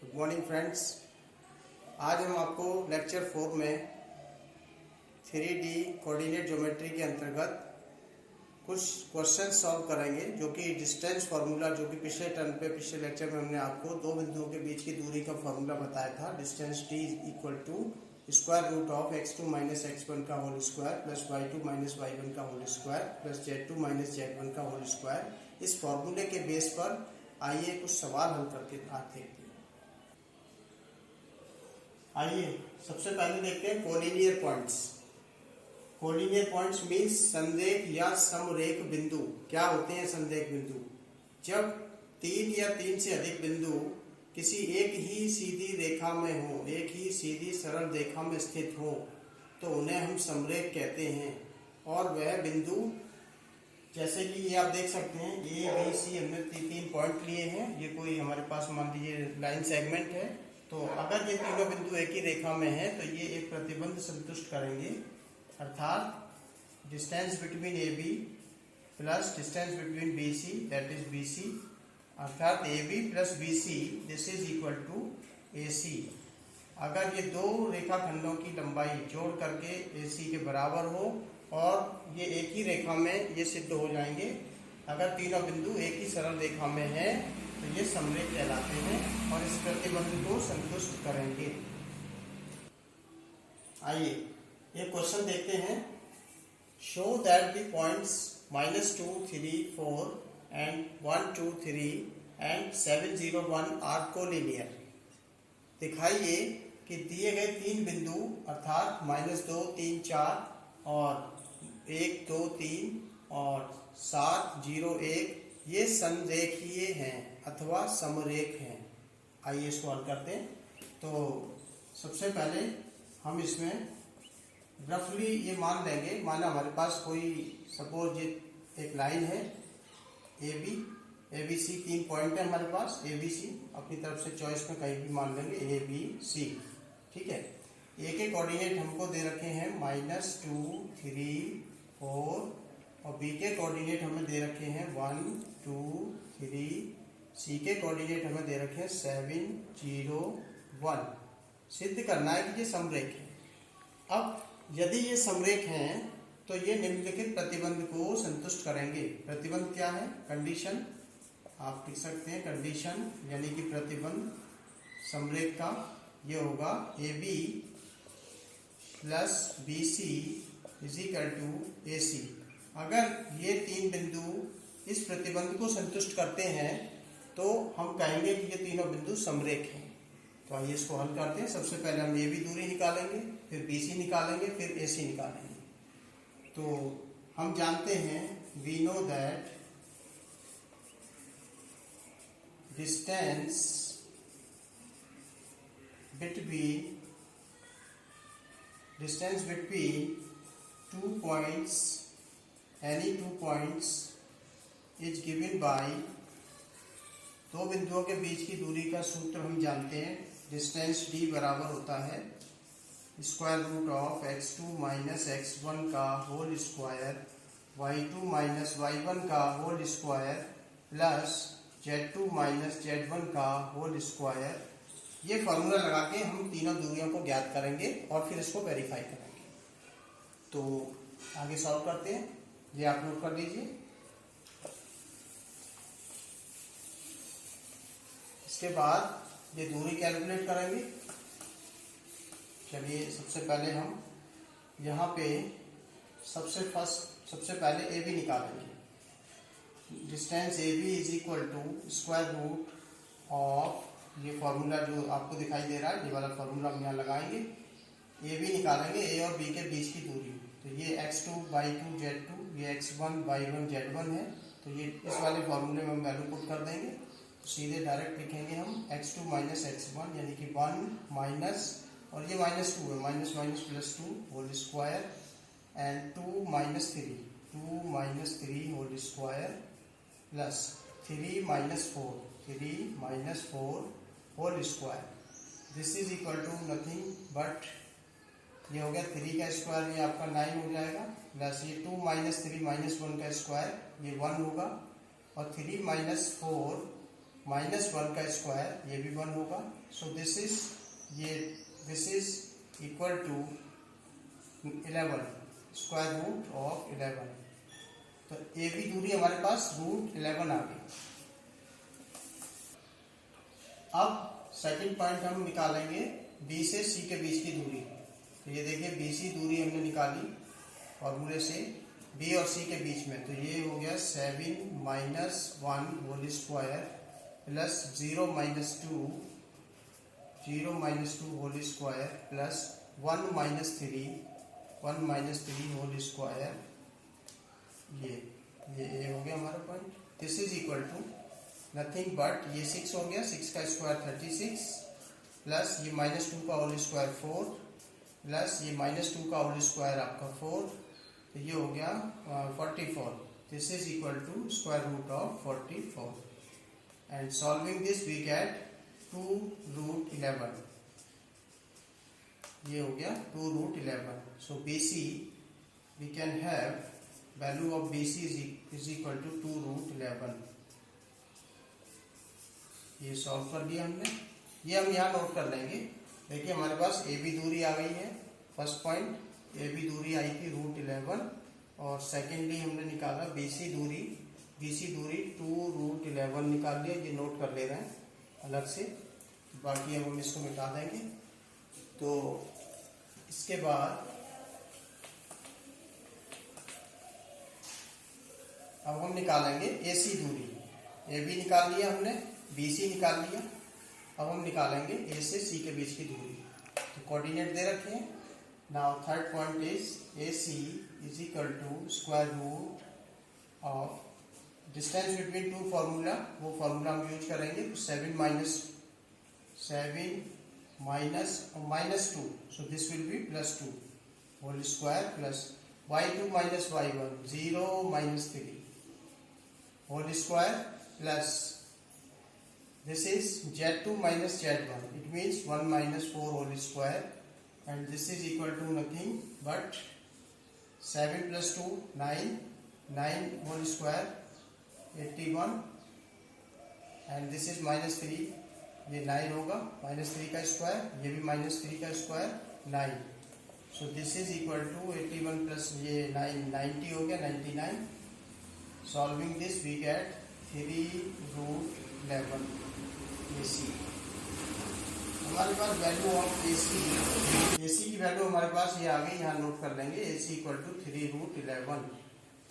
Good morning friends. आज हम आपको लेक्चर 4 में 3D कोऑर्डिनेट ज्योमेट्री के अंतर्गत कुछ क्वेश्चन सॉल्व करेंगे, जो कि डिस्टेंस फार्मूला, जो कि पिछले लेक्चर में हमने आपको दो बिंदुओं के बीच की दूरी का फार्मूला बताया था। Distance d equal to square root of x2 minus x1 का whole square plus y2 minus y1 का whole square plus z2 minus z1 का होल स्क्वायर। इस फार्मूले के बेस पर आइए कुछ सवाल हल करके देखते हैं। आइए सबसे पहले देखते हैं collinear points. Collinear points means संरेख या समरेख बिंदु। क्या होते हैं संरेख बिंदु? जब तीन या तीन से अधिक बिंदु किसी एक ही सीधी रेखा में हो, एक ही सीधी सरल रेखा में स्थित हो, तो उन्हें हम समरेख कहते हैं। और वह बिंदु जैसे कि ये आप देख सकते हैं, ए बी सी हमने तीन पॉइंट लिए हैं। ये कोई हमारे पास मान लीजिए लाइन सेगमेंट है, तो अगर ये तीनों बिंदु एक ही रेखा में है तो ये एक प्रतिबंध संतुष्ट करेंगे, अर्थात distance between A B plus distance between B C, that is B C, अर्थात A B plus B C, this is equal to A C. अगर ये दो रेखाखंडों की लंबाई जोड़ करके ए सी के बराबर हो और ये एक ही रेखा में ये सिद्ध हो जाएंगे। अगर तीनों बिंदु एक ही सरल रेखा में है तो ये समरेख कहलाते हैं और इस प्रतिबंध को संतुष्ट करेंगे। आइए ये क्वेश्चन देखते हैं। Show that the points -2, 3, 4 and 1, 2, 3 and 7, 0, 1 are collinear. दिखाइए कि दिए गए तीन बिंदु अर्थात -2, 3, 4 और 1, 2, 3 और 7, 0, 1 ये संरेखीय हैं अथवा समरेख हैं। आइए इसको हल करते हैं। तो सबसे पहले हम इसमें रफली ये मान लेंगे, माना हमारे पास कोई सपोज ये एक लाइन है ए बी सी, तीन पॉइंट है हमारे पास ए बी सी, अपनी तरफ से चॉइस में कहीं भी मान लेंगे ए बी सी, ठीक है। ए के कोऑर्डिनेट हमको दे रखे हैं -2, 3, 4 और बी के कोऑर्डिनेट हमें दे रखे हैं 1, 2, 3, सी के कोऑर्डिनेट हमें दे रखे हैं 7, 0, 1। सिद्ध करना है कि ये समरेख है। अब यदि ये समरेख हैं तो ये निम्नलिखित प्रतिबंध को संतुष्ट करेंगे। प्रतिबंध क्या है? कंडीशन आप लिख सकते हैं, कंडीशन यानी कि प्रतिबंध समरेख का ये होगा A B plus B C is equal to A C. अगर ये तीन बिंदु इस प्रतिबंध को संतुष्ट करते हैं तो हम कहेंगे कि ये तीनों बिंदु समरेख हैं। तो आइए इसको हल करते हैं। सबसे पहले हम ए बी दूरी निकालेंगे, फिर बी सी निकालेंगे, फिर ए सी निकालेंगे। तो हम जानते हैं, we know that distance between 2 points, any 2 points is given by, दो बिंदुओं के बीच की दूरी का सूत्र हम जानते हैं। डिस्टेंस d बराबर होता है square root of x2 minus x1 का whole square, y2 minus y1 का whole square plus z2 minus z1 का होल स्क्वायर। ये फार्मूला लगा के हम तीनों दूरियों को ज्ञात करेंगे और फिर इसको वेरीफाई करेंगे। तो आगे सॉल्व करते हैं। ये आप नोट कर लीजिए। इसके बाद ये दूरी कैलकुलेट करेंगे। चलिए सबसे पहले हम यहाँ पे सबसे पहले ए बी निकालेंगे। Distance A B is equal to square root of, ये फार्मूला जो आपको दिखाई दे रहा है, ये वाला फार्मूला हम यहाँ लगाएंगे। ए बी निकालेंगे, ए और बी के बीच की दूरी। तो ये x2 y2 z2, ये x1 y1 z1 है। तो ये इस वाले फार्मूले में हम वैल्यू पुट कर देंगे। तो सीधे डायरेक्ट लिखेंगे हम x2 माइनस x1 यानी कि 1 माइनस, और ये -2 है, minus minus plus 2 whole square and 2 minus 3 whole square plus 3 minus 4 whole square. This is equal to nothing but, ये हो गया 3 का स्क्वायर, ये आपका 9 हो जाएगा, प्लस ये 2 माइनस 3 माइनस 1 का स्क्वायर, ये 1 होगा, और 3 माइनस 4 -1 का स्क्वायर, ये भी 1 होगा। So this is equal to 11, square root of 11। तो ए बी दूरी हमारे पास √11 आ गई। अब सेकंड पॉइंट हम निकालेंगे बी से सी के बीच की दूरी। तो ये देखिए बी सी दूरी हमने निकाली फॉर्मूले से बी और सी के बीच में। तो ये हो गया 7 - 1 whole square plus 0 - 2 whole square plus 1 - 3 whole square. ये ए हो गया हमारा point. This is equal to nothing but ये 6 हो गया, 6 का स्क्वायर 36 प्लस ये -2 का होल स्क्वायर 4 प्लस ये -2 का होल स्क्वायर आपका 4। तो ये हो गया 44। This is equal to square root of 44 and solving this we get 2√11। ये हो गया 2√11। So B C we can have value of B C is equal to 2√11। ये सॉल्व कर दिया हमने। ये हम यहाँ नोट कर लेंगे। देखिए हमारे पास ए बी दूरी आ गई है। फर्स्ट पॉइंट ए बी दूरी आई थी √11 और सेकेंडली हमने निकाला बी सी दूरी 2√11 निकाल लिया। ये नोट कर ले रहे हैं अलग से, बाकी अब हम इसको मिटा देंगे। तो इसके बाद अब हम निकालेंगे ए सी दूरी। ए बी निकाल लिया हमने, बी सी निकाल लिया। अब हम निकालेंगे ए से सी के बीच की दूरी। तो कोऑर्डिनेट दे रखे हैं। Now third point is A C is equal to square root of distance between two formula, वो फार्मूला हम यूज करेंगे। तो 7 - 2, so this will be +2 whole square plus y2 - y1 0 - 3 whole square plus this is z2 - z1, it means 1 - 4 whole square and this is equal to nothing but 7 + 2 9 whole square 81 and this is -3, ये 9 होगा, -3 का square, ये भी -3 का square 9। So this is equal to 81 plus ये 9 90 हो गया 99। Solving this we get 3√11 AC। हमारे पास वैल्यू ऑफ AC की वैल्यू हमारे पास ये आ गई, यहाँ नोट कर लेंगे। AC equal to 3√11।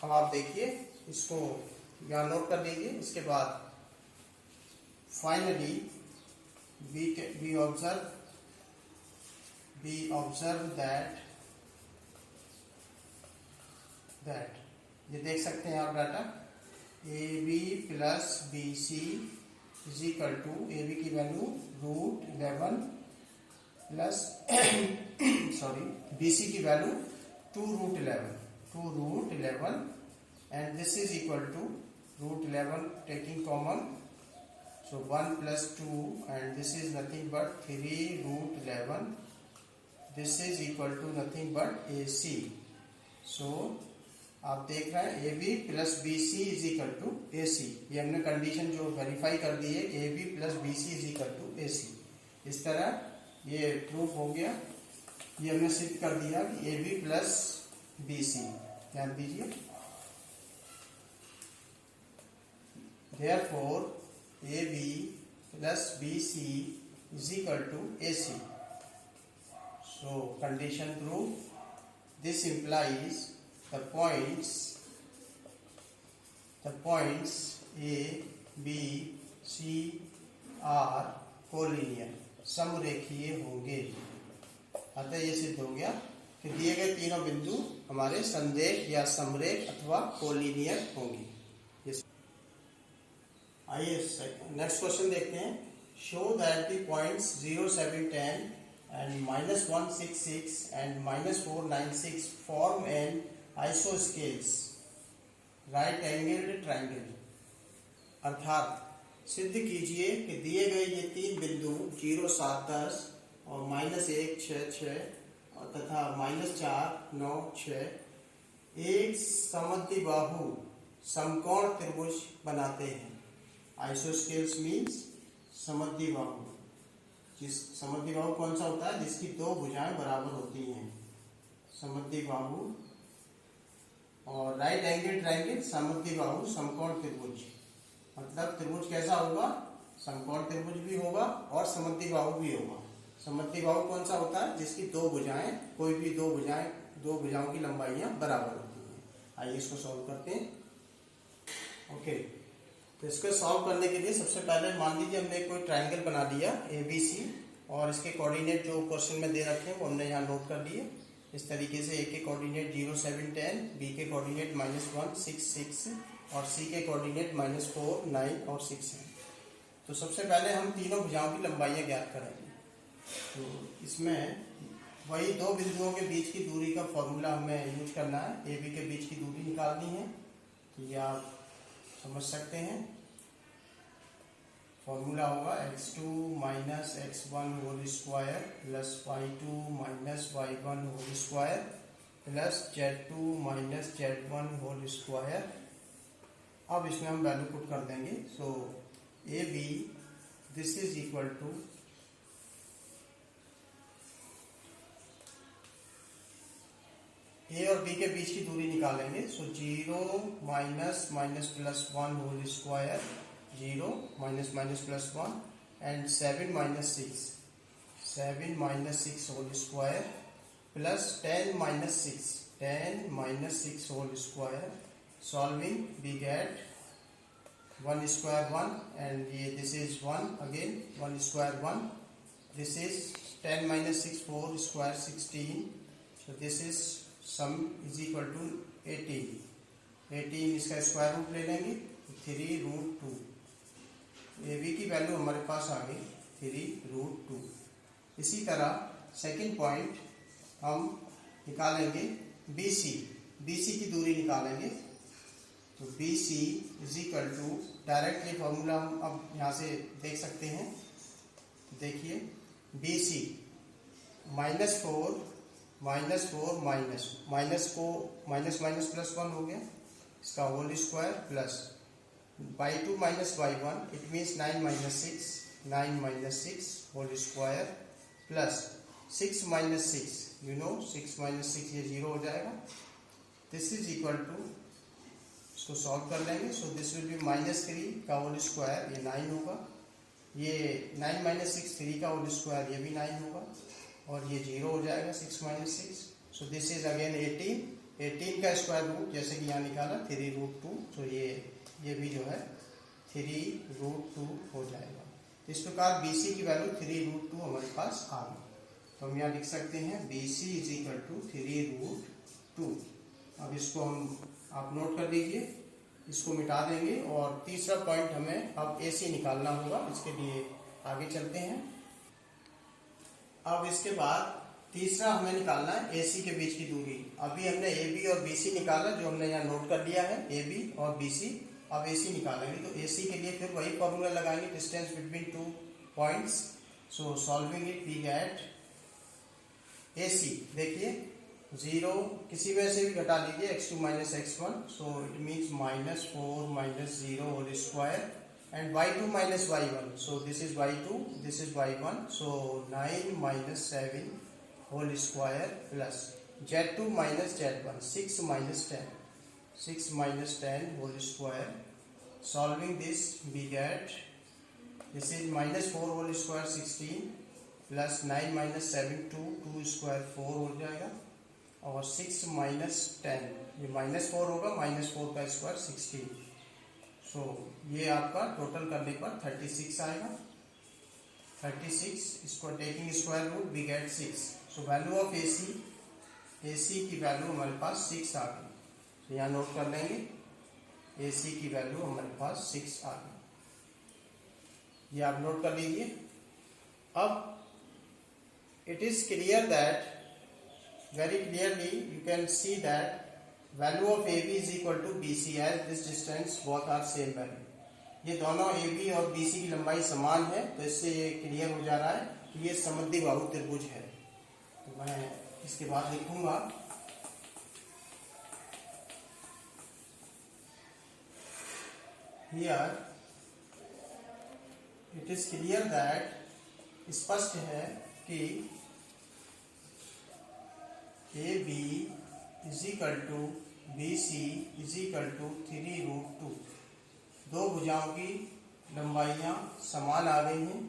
अब आप देखिए इसको यहाँ नोट कर लीजिए। इसके बाद फाइनली we observe that ये देख सकते हैं आप that AB plus BC is equal to A B की वैल्यू √11 प्लस सॉरी BC की value 2√11 and this is equal to √11 taking common, so 1 + 2 and this is nothing but 3√11. This is equal to nothing but AC. So आप देख रहे हैं AB plus BC is equal to AC। ये हमने condition जो verify कर दी है AB plus BC is equal to AC। इस तरह ये प्रूफ हो गया। ये हमने सिद्ध कर दिया कि AB प्लस BC। ध्यान दीजिए, therefore AB plus BC is equal to AC. So condition proved. This implies the points A, B, C are collinear, समरेखीय होंगे। अतः ये सिद्ध हो गया कि दिए गए तीनों बिंदु हमारे संरेख या समरेख अथवा कोलिनियर होंगी। आइए नेक्स्ट क्वेश्चन देखते हैं। Show that the points 0, 7, 10 and -166 and -496 form an isosceles right angled triangle। अर्थात सिद्ध कीजिए कि दिए गए ये तीन बिंदु 0, 7, 10 और -1, 6, 6 तथा -4, 9, 6 एक समद्विबाहु समकोण त्रिभुज बनाते हैं। Isosceles means समद्विबाहु। जिस समद्विबाहु कौन सा होता है? जिसकी दो भुजाएं बराबर होती हैं, समद्विबाहु। और राइट एंगल ट्रायंगल समद्विबाहु समकोण त्रिभुज। मतलब त्रिभुज कैसा होगा? समकोण त्रिभुज भी होगा और समद्विबाहु भी होगा। समद्विबाहु कौन सा होता है? जिसकी दो भुजाएं, कोई भी दो भुजाओं की लंबाइयां बराबर होती हैं। आइए इसको सॉल्व करते हैं। ओके, तो इसको सॉल्व करने के लिए सबसे पहले मान लीजिए हमने कोई ट्रायंगल बना लिया ABC, और इसके कोऑर्डिनेट जो क्वेश्चन में दे रखे हैं वो हमने यहाँ नोट कर लिए। इस तरीके से A के कोऑर्डिनेट 0, 7, 10, B के कोऑर्डिनेट -1, 6, 6 और C के कोऑर्डिनेट -4, 9 और 6 है। तो सबसे पहले हम तीनों भुजाओं की लंबाइयाँ ज्ञात करेंगे। तो इसमें वही दो बिंदुओं के बीच की दूरी का फॉर्मूला हमें यूज करना है। AB के बीच की दूरी निकालनी है, तो ये आप समझ सकते हैं। फॉर्मूला होगा x2 minus x1 whole square plus y2 minus y1 whole square plus z2 minus z1 whole square. अब इसमें हम वैल्यू पुट कर देंगे। So AB this is equal to A और B के बीच की दूरी निकालेंगे। सो 0 minus minus plus 1 whole square, 0 minus minus plus 1 and 7 minus 6, 7 minus 6 whole square plus 10 minus 6, 10 minus 6 whole square. Solving we get 1 square 1 and ये this is 1 again, 1 square 1, this is 10 minus 6 4 square 16। So this is sum is equal to 18। 18 इसका square root ले लेंगे, 3√2। AB की value हमारे पास आ गई 3√2। इसी तरह सेकंड पॉइंट हम निकालेंगे BC की दूरी निकालेंगे। तो BC is equal to, directly formula हम अब यहाँ से देख सकते हैं। देखिए BC -4 माइनस को माइनस माइनस प्लस 1 हो गया, इसका whole square plus y2 minus y1, it means 9 minus 6, 9 minus 6 whole square plus 6 minus 6, you know 6 minus 6 ये 0 हो जाएगा। दिस इज इक्वल टू, इसको सॉल्व कर लेंगे। सो दिस विल बी -3 का होल स्क्वायर, ये 9 होगा। ये 9 माइनस 6 3 का होल स्क्वायर, ये भी 9 होगा और ये 0 हो जाएगा 6 minus 6। So this is again 18 का स्क्वायर रूट, जैसे कि यहाँ निकाला 3√2। तो ये भी जो है 3√2 हो जाएगा। इस प्रकार BC की वैल्यू 3√2 हमारे पास आ गई। तो हम यहाँ लिख सकते हैं BC इज इक्वल टू 3√2। अब इसको आप नोट कर लीजिए, इसको मिटा देंगे। और तीसरा पॉइंट हमें अब AC निकालना होगा, इसके लिए आगे चलते हैं। अब इसके बाद तीसरा हमें निकालना है AC के बीच की दूरी। अभी हमने AB और BC निकाला, जो हमने यहाँ नोट कर लिया है, AB और BC। अब AC निकालेंगे, तो AC के लिए फिर वही फॉर्मूला लगाएंगे, distance between 2 points. So solving it we get AC, देखिए 0 किसी में से भी घटा लीजिए, x2 minus x1, so it means -4 minus 0 whole स्क्वायर and y2 minus y1, so this is y2, this is y1, so 9 minus 7 whole square plus z2 minus z1, 6 minus 10, 6 minus 10 whole square. Solving this we get, this is -4 whole square 16 plus 9 minus 7 2 square 4 हो जाएगा और 6 minus 10, ये -4 होगा, -4 का square 16। सो ये आपका total करने पर 36 आएगा। 36, इसको taking square root we get 6। So value of AC की वैल्यू हमारे पास 6 आ गई। तो यहाँ नोट कर लेंगे, AC की वैल्यू हमारे पास 6 आ गई, ये आप नोट कर लीजिए। अब it is clear that, very clearly you can see that value of AB is equal to BC as this distance both are same value। ये दोनों AB और BC की लंबाई समान है, तो इससे ये क्लियर हो जा रहा है कि ये समद्विबाहु त्रिभुज है। तो मैं इसके बाद लिखूंगा here it is clear that, स्पष्ट है कि A B is equal to B C is equal to 3√2। दो भुजाओं की लंबाइयां समान आ गई हैं।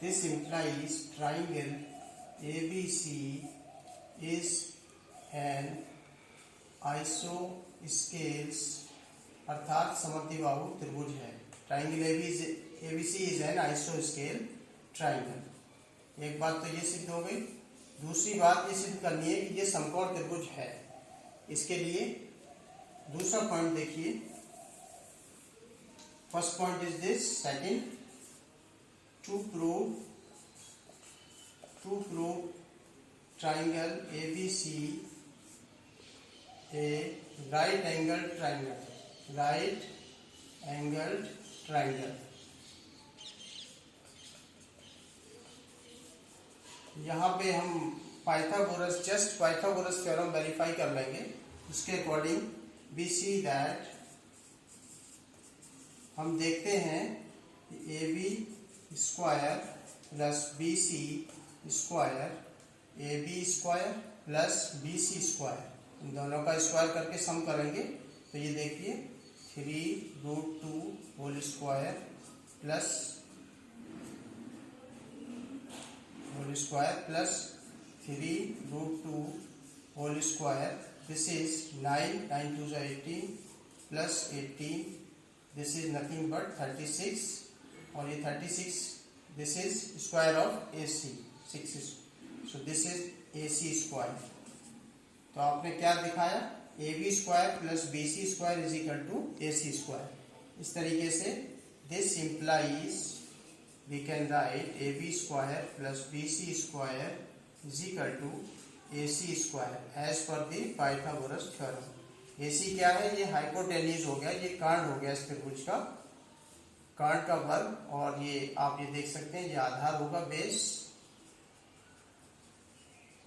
This implies triangle A B C is an isosceles, अर्थात समद्विबाहु त्रिभुज है। Triangle A B C is an आइसोस्केल ट्राइंगल। एक बात तो ये सिद्ध हो गई। दूसरी बात ये सिद्ध करनी है कि ये समकोण त्रिभुज है। इसके लिए दूसरा पॉइंट देखिए। First point is this. Second, to prove triangle A B C a right angle triangle, right angled triangle. यहाँ पे हम Pythagoras, just Pythagoras theorem verify कर लेंगे। उसके अकॉर्डिंग वी सी दैट, हम देखते हैं कि A B square plus B C square, A B square plus B C square, इन दोनों का स्क्वायर करके सम करेंगे तो ये देखिए 3√2 whole square plus 3√2 whole square, this is 9, 9 2 18 plus 18, this is nothing but 36, और ये 36 this is square of A C 6, so this is A C square. तो आपने क्या दिखाया, A B square plus B C square is equal to A C square. इस तरीके से this implies we can write ab square plus bc square is equal to ac square as per the Pythagoras theorem। ac क्या है, ये hypotenuse हो गया, ये कर्ण हो गया इस त्रिभुज का, कर्ण का वर्ग, और ये आप ये देख सकते हैं ये आधार होगा, बेस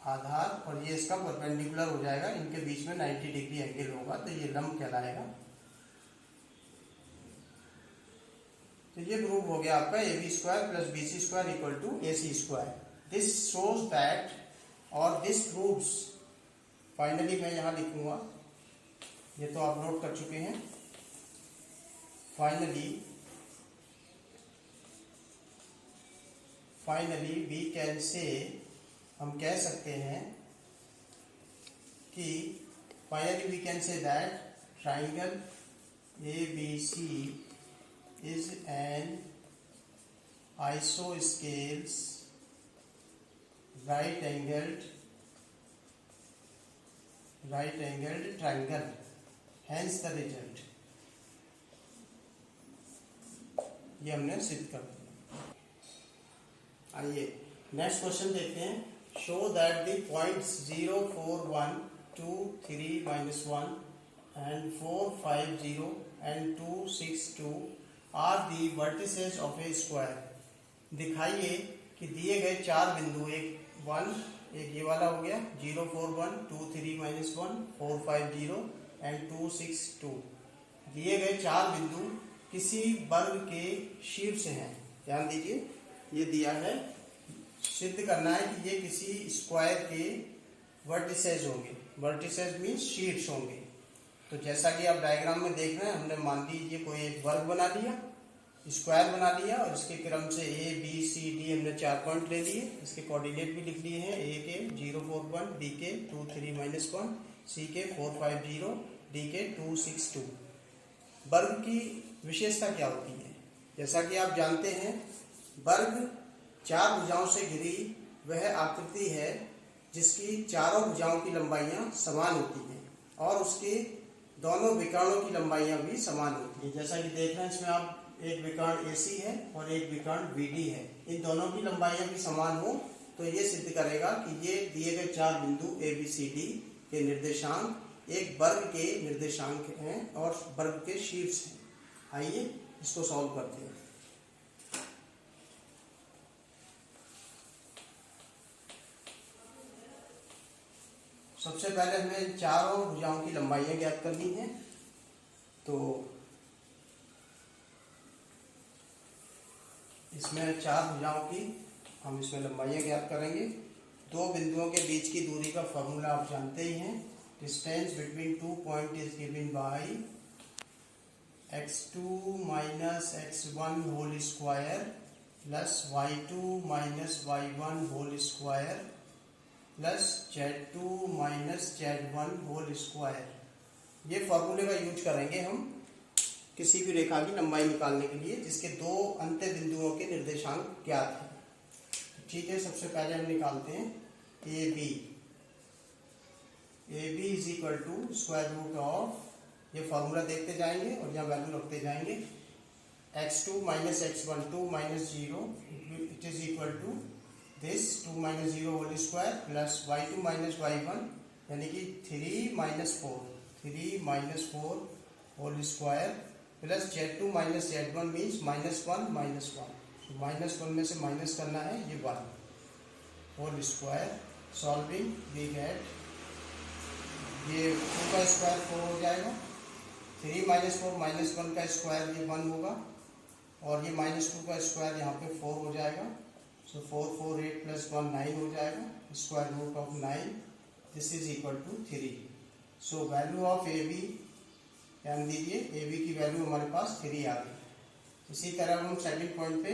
आधार, और ये इसका परपेंडिकुलर हो जाएगा, इनके बीच में 90 डिग्री एंगल होगा, तो ये लंब कहलाएगा। तो ये प्रूव हो गया आपका A B square plus B C square equal to A C square. This shows that, और दिस प्रूव्स, फाइनली मैं यहां लिखूंगा, ये तो आप नोट कर चुके हैं। फाइनली वी कैन से, हम कह सकते हैं कि finally we can say that triangle A B C is an isosceles right angled triangle, hence the result। ये हमने सिद्ध कर दिया। आइए नेक्स्ट क्वेश्चन देखते हैं। Show that the points 0 4 1 2 3 -1 and 4 5 0 and 2 6 2 are the vertices of a square. दिखाइए कि दिए गए चार बिंदु, एक 1, एक ये वाला हो गया 0 4 1 2 3 -1 4 5 0 एंड 2 6 2, दिए गए चार बिंदु किसी वर्ग के शीर्ष हैं। ध्यान दीजिए, ये दिया है, सिद्ध करना है कि ये किसी स्क्वायर के वर्टिसेस होंगे। वर्टिसेस मीन्स शीर्ष होंगे। तो जैसा कि आप डायग्राम में देख रहे हैं, हमने मान लीजिए कोई एक वर्ग बना लिया, स्क्वायर बना लिया, और इसके क्रम से ए बी सी डी हमने 4 पॉइंट ले लिए, इसके कोऑर्डिनेट भी लिख लिए हैं, ए के 0 4 1, बी के 2 3 -1, सी के 4 5 0, डी के 2 6 2। वर्ग की विशेषता क्या होती है? जैसा कि आप जानते हैं, वर्ग चार भुजाओं से घिरी वह आकृति है जिसकी चारों भुजाओं की लंबाइयां समान होती हैं और उसके दोनों विकर्णों की लंबाइयां भी समान होती है। जैसा कि देख रहे हैं, इसमें आप एक विकर्ण AC है और एक विकर्ण BD है, इन दोनों की लंबाइयां भी समान हो तो ये सिद्ध करेगा कि ये दिए गए चार बिंदु ABCD के निर्देशांक एक वर्ग के निर्देशांक हैं और वर्ग के शीर्ष हैं। आइए इसको सॉल्व करते हैं। सबसे पहले हमें चारों भुजाओं की लंबाइयां ज्ञात करनी है। तो इसमें चार भुजाओं की हम इसमें लंबाइयाँ ज्ञात करेंगे। दो बिंदुओं के बीच की दूरी का फॉर्मूला आप जानते ही हैं। Distance between two point is given by x2 minus x1 whole square plus y2 minus y1 whole square plus z2 minus z1 whole square. ये फॉर्मूले का यूज करेंगे हम किसी भी रेखा की लंबाई निकालने के लिए जिसके दो अंत्य बिंदुओं के निर्देशांक ज्ञात हैं। ठीक है, सबसे पहले हम निकालते हैं A B is equal to square root of, ये फॉर्मूला देखते जाएंगे और यहाँ वैल्यू रखते जाएंगे। x2 minus x1 2 minus 0 it is equal to this 2 minus 0 whole square plus y2 minus y1 यानी कि 3 minus 4 whole square plus z2 minus z1 means minus 1 minus 1, minus 1 में से माइनस करना है, ये 1 whole square. Solving we gate ये 2 का square 4 हो जाएगा, 3 माइनस 4 माइनस 1 का स्क्वायर ये 1 होगा और ये माइनस 2 का स्क्वायर यहाँ पे 4 हो जाएगा। सो 4 4 8 प्लस 1 9 हो जाएगा, square root of 9 this is equal to 3। So value of A B ध्यान दीजिए, ए बी की वैल्यू हमारे पास 3 आ गई। इसी तरह हम सेकंड पॉइंट पे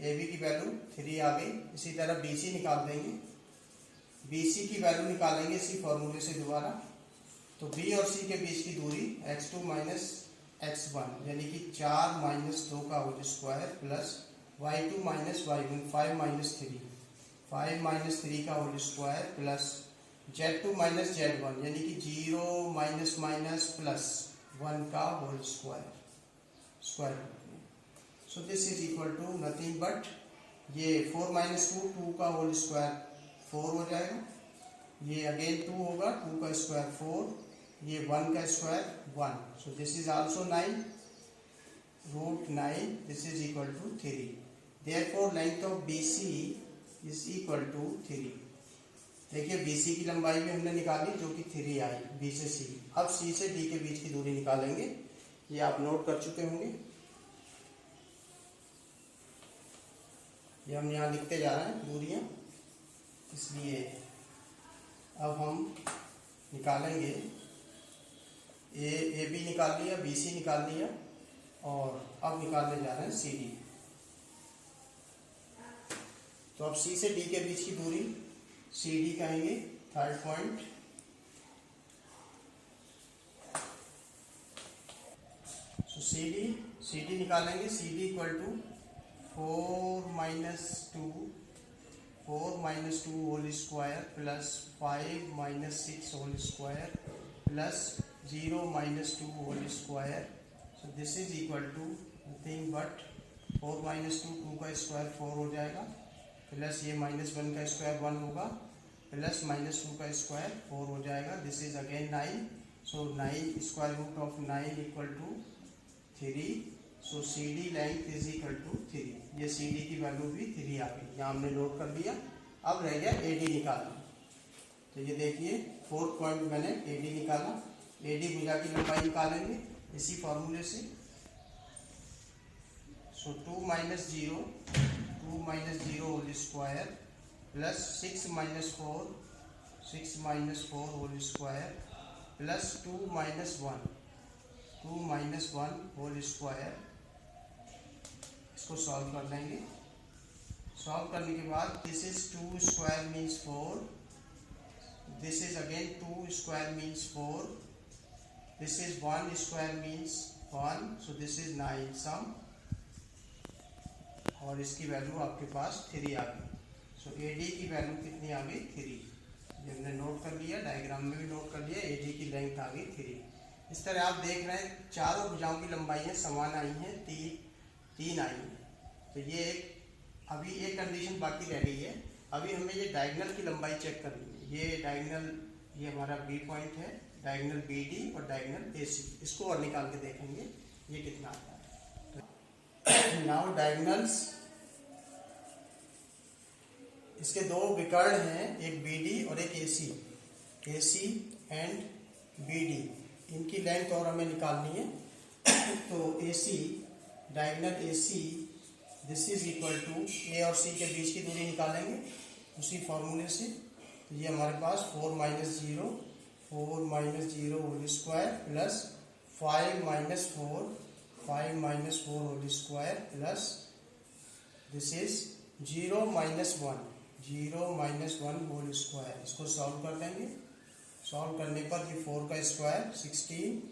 ए बी की वैल्यू 3 आ गई। इसी तरह बी सी निकाल देंगे, बी सी की वैल्यू निकालेंगे इसी फॉर्मूले से दोबारा। तो बी और सी के बीच की दूरी x2 माइनस x1 यानी कि 4 माइनस 2 का whole square plus y2 minus y1 5 minus 3 का whole square plus z2 minus z1 यानी कि 0 माइनस माइनस प्लस 1 का होल स्क्वायर रूट में। So this is equal to nothing but ये 4 माइनस 2 का होल स्क्वायर 4 हो जाएगा, ये अगेन 2 होगा, 2 का स्क्वायर 4, ये 1 का square 1। So this is also 9 root 9 this is equal to 3। Therefore length of B C is equal to 3। देखिए बी सी की लंबाई भी हमने निकाली जो कि 3 आई बी से सी। अब सी से डी के बीच की दूरी निकालेंगे, ये आप नोट कर चुके होंगे। ये हम यहाँ लिखते जा रहे हैं दूरियां, इसलिए अब हम निकालेंगे ए बी निकाल लिया, बी सी निकाल लिया और अब निकालने जा रहे हैं सी डी। तो अब सी से डी के बीच की दूरी सी डी कहेंगे, third point. So C D निकालेंगे, C D equal to 4 minus 2 whole square plus 5 minus 6 whole square plus 0 minus 2 whole square. So this is equal to nothing but 4 minus 2 का square 4 हो जाएगा plus ये minus 1 का square 1 होगा plus minus 2 का square 4 हो जाएगा। This is again 9। So 9 square root of 9 equal to 3। So C D length is equal to 3। ये सी डी की वैल्यू भी 3 आ गई, यहाँ हमने नोट कर लिया। अब रह गया ए डी निकालना। तो ये देखिए फोर्थ पॉइंट मैंने ए डी निकाला। ए डी भुजा की लंबाई निकालेंगे इसी फॉर्मूले से। So 2 minus 0 whole square plus 6 minus 4 whole square plus 2 minus 1 whole square. इसको सॉल्व कर लेंगे। सॉल्व करने के बाद this is 2 square means 4, this is again 2 square means 4, this is 1 square means 1। So this is 9 sum और इसकी value आपके पास 3 आ गई। सो ए डी की वैल्यू कितनी आ गई 3। ये हमने नोट कर लिया, डायग्राम में भी नोट कर लिया। ए डी की लेंथ आ गई 3। इस तरह आप देख रहे हैं चारों भुजाओं की लंबाइयाँ समान आई हैं, 3 आई हैं। तो ये अभी एक कंडीशन बाकी रह गई है। अभी हमें ये डायगोनल की लंबाई चेक करनी है। ये डायगोनल, ये हमारा बी पॉइंट है, डायगोनल बी डी और डायगोनल ए सी। इसको और निकाल के देखेंगे ये कितना आता है। नाउ डायगोनल्स, इसके दो विकर्ण हैं, एक बी डी और एक A C and B D. इनकी लेंथ और हमें निकालनी है। तो A C, diagonal A C this is equal to A और सी के बीच की दूरी निकालेंगे उसी फॉर्मूले से। तो ये हमारे पास 4 minus zero whole square plus 5 minus four whole square plus this is 0 minus one whole square. इसको सॉल्व कर देंगे। सॉल्व करने पर ये 4 का स्क्वायर 16,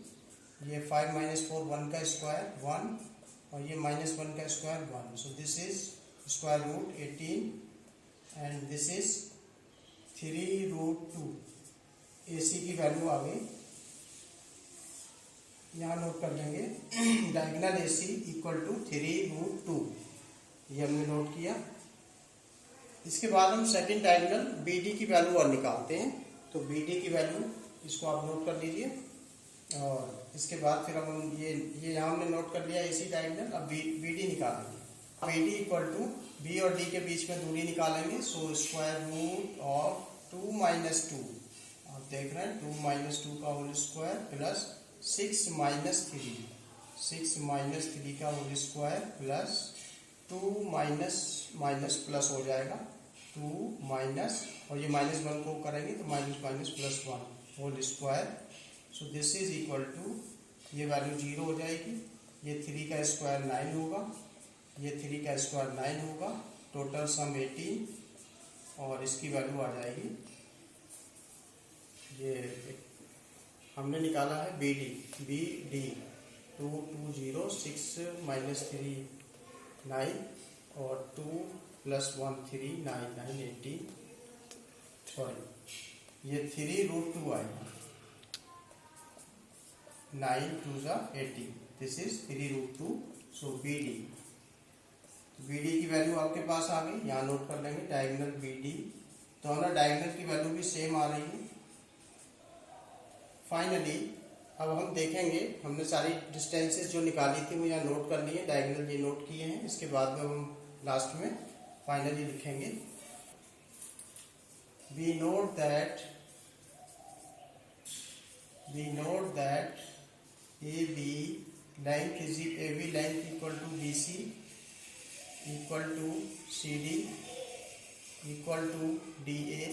ये 5 माइनस 4 1 का स्क्वायर 1 और ये माइनस 1 का square 1। So this is square root 18 and this is 3 root 2। AC की वैल्यू आ गई, यहाँ नोट कर लेंगे। Diagonal AC equal to 3 root 2, ये हमने नोट किया। इसके बाद हम सेकंड डायगोनल BD की वैल्यू और निकालते हैं। तो BD की वैल्यू इसको आप नोट कर लीजिए और इसके बाद फिर हम ये यहाँ हमने नोट कर लिया AC डायगोनल। अब BD निकालेंगे। BD इक्वल टू B और D के बीच में दूरी निकालेंगे। So square root of 2 minus 2, आप देख रहे हैं 2 माइनस 2 का होल स्क्वायर प्लस 6 माइनस 3 का whole square plus 2 minus plus हो जाएगा 2 माइनस और ये माइनस 1 को करेंगे तो minus plus 1 whole square. So this is equal to, ये वैल्यू 0 हो जाएगी। ये 3 का स्क्वायर 9 होगा, ये 3 का स्क्वायर 9 होगा। टोटल सम 18 और इसकी वैल्यू आ जाएगी, ये हमने निकाला है BD 2 2 0 6 माइनस 3 9 और 2 प्लस 1 3 9 9 18, सॉरी ये 3 रूट 2 आएगा। 9 2 जा 18, this is 3 root 2। So BD की वैल्यू आपके पास आ गई, यहाँ नोट कर लेंगे। डायगोनल BD, दोनों डायगोनल की वैल्यू भी सेम आ रही है। फाइनली अब हम देखेंगे, हमने सारी डिस्टेंसेस जो निकाली थी वो यहाँ नोट कर ली है, डायगोनल ये नोट किए हैं। इसके बाद में हम लास्ट में फाइनली लिखेंगे। we note that AB length equal to BC equal to CD equal to DA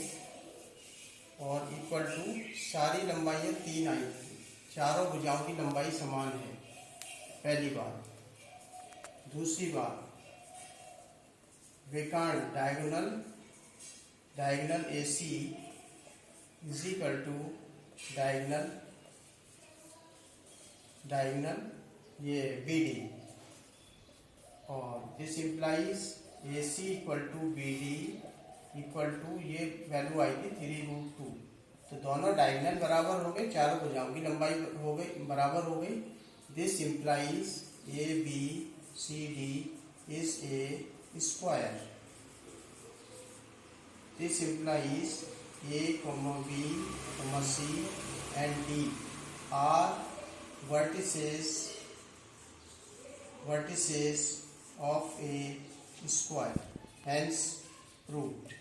और इक्वल टू सारी लंबाइयाँ 3 आई थी, चारों भुजाओं की लंबाई समान है, पहली बात। दूसरी बात, विकर्ण diagonal AC is equal to diagonal ये BD और this implies AC equal to BD equal to ये वैल्यू आई थी 3 रूट 2। तो दोनों डायगोनल बराबर हो गए, चारों भुजाओं की लंबाई हो गई बराबर हो गई। This implies ABCD is a square. This implies A, B, C and D are vertices of a square, hence proved।